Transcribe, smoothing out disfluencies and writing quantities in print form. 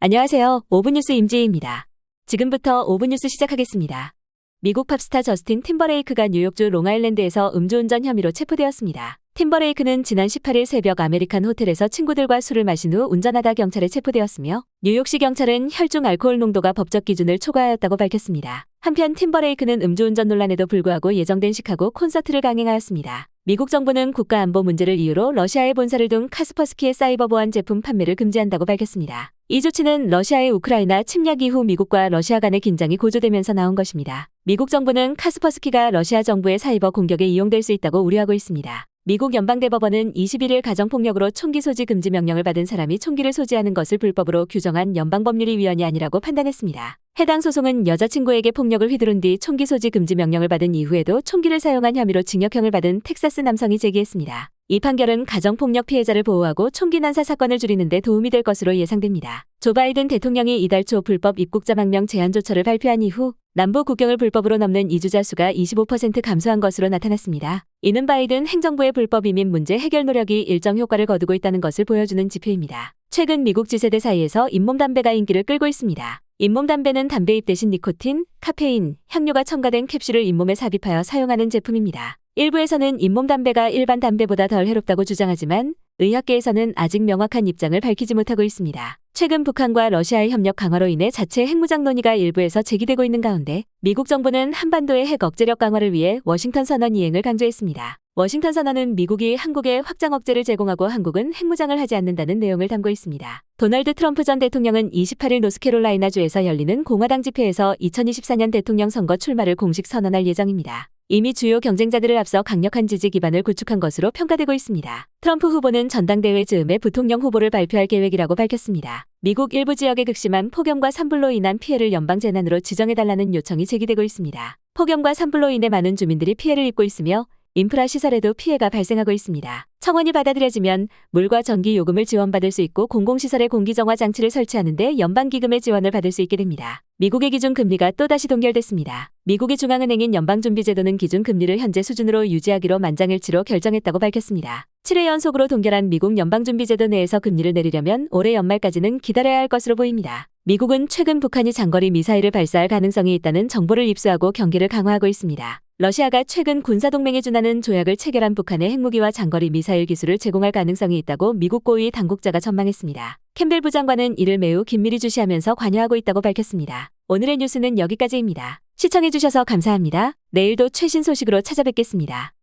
안녕하세요. 5분 뉴스 임지희입니다. 지금부터 5분 뉴스 시작하겠습니다. 미국 팝스타 저스틴 팀버레이크가 뉴욕주 롱아일랜드에서 음주운전 혐의로 체포되었습니다. 팀버레이크는 지난 18일 새벽 아메리칸 호텔에서 친구들과 술을 마신 후 운전하다 경찰에 체포되었으며 뉴욕시 경찰은 혈중 알코올 농도가 법적 기준을 초과하였다고 밝혔습니다. 한편 팀버레이크는 음주운전 논란에도 불구하고 예정된 시카고 콘서트를 강행하였습니다. 미국 정부는 국가안보 문제를 이유로 러시아에 본사를 둔 카스퍼스키의 사이버 보안 제품 판매를 금지한다고 밝혔습니다. 이 조치는 러시아의 우크라이나 침략 이후 미국과 러시아 간의 긴장이 고조되면서 나온 것입니다. 미국 정부는 카스퍼스키가 러시아 정부의 사이버 공격에 이용될 수 있다고 우려하고 있습니다. 미국 연방대법원은 21일 가정폭력으로 총기 소지 금지 명령을 받은 사람이 총기를 소지하는 것을 불법으로 규정한 연방법률위 위원이 아니라고 판단했습니다. 해당 소송은 여자친구에게 폭력을 휘두른 뒤 총기 소지 금지 명령을 받은 이후에도 총기를 사용한 혐의로 징역형을 받은 텍사스 남성이 제기했습니다. 이 판결은 가정폭력 피해자를 보호하고 총기 난사 사건을 줄이는 데 도움이 될 것으로 예상됩니다. 조 바이든 대통령이 이달 초 불법 입국자 망명 제한 조처를 발표한 이후 남부 국경을 불법으로 넘는 이주자 수가 25% 감소한 것으로 나타났습니다. 이는 바이든 행정부의 불법 이민 문제 해결 노력이 일정 효과를 거두고 있다는 것을 보여주는 지표입니다. 최근 미국 G세대 사이에서 잇몸 담배가 인기를 끌고 있습니다. 잇몸 담배는 담배 잎 대신 니코틴, 카페인, 향료가 첨가된 캡슐을 잇몸에 삽입하여 사용하는 제품입니다. 일부에서는 잇몸 담배가 일반 담배보다 덜 해롭다고 주장하지만 의학계에서는 아직 명확한 입장을 밝히지 못하고 있습니다. 최근 북한과 러시아의 협력 강화로 인해 자체 핵무장 논의가 일부에서 제기되고 있는 가운데 미국 정부는 한반도의 핵 억제력 강화를 위해 워싱턴 선언 이행을 강조했습니다. 워싱턴 선언은 미국이 한국에 확장 억제를 제공하고 한국은 핵무장을 하지 않는다는 내용을 담고 있습니다. 도널드 트럼프 전 대통령은 28일 노스캐롤라이나주에서 열리는 공화당 집회에서 2024년 대통령 선거 출마를 공식 선언할 예정입니다. 이미 주요 경쟁자들을 앞서 강력한 지지 기반을 구축한 것으로 평가되고 있습니다. 트럼프 후보는 전당대회 즈음에 부통령 후보를 발표할 계획이라고 밝혔습니다. 미국 일부 지역의 극심한 폭염과 산불로 인한 피해를 연방재난으로 지정해달라는 요청이 제기되고 있습니다. 폭염과 산불로 인해 많은 주민들이 피해를 입고 있으며 인프라 시설에도 피해가 발생하고 있습니다. 청원이 받아들여지면 물과 전기 요금을 지원받을 수 있고 공공시설에 공기정화 장치를 설치하는 데 연방기금의 지원을 받을 수 있게 됩니다. 미국의 기준금리가 또다시 동결됐습니다. 미국의 중앙은행인 연방준비제도는 기준금리를 현재 수준으로 유지하기로 만장일치로 결정했다고 밝혔습니다. 7회 연속으로 동결한 미국 연방준비제도 내에서 금리를 내리려면 올해 연말까지는 기다려야 할 것으로 보입니다. 미국은 최근 북한이 장거리 미사일을 발사할 가능성이 있다는 정보를 입수하고 경계를 강화하고 있습니다. 러시아가 최근 군사동맹에 준하는 조약을 체결한 북한의 핵무기와 장거리 미사일 기술을 제공할 가능성이 있다고 미국 고위 당국자가 전망했습니다. 캠벨 부장관은 이를 매우 긴밀히 주시하면서 관여하고 있다고 밝혔습니다. 오늘의 뉴스는 여기까지입니다. 시청해주셔서 감사합니다. 내일도 최신 소식으로 찾아뵙겠습니다.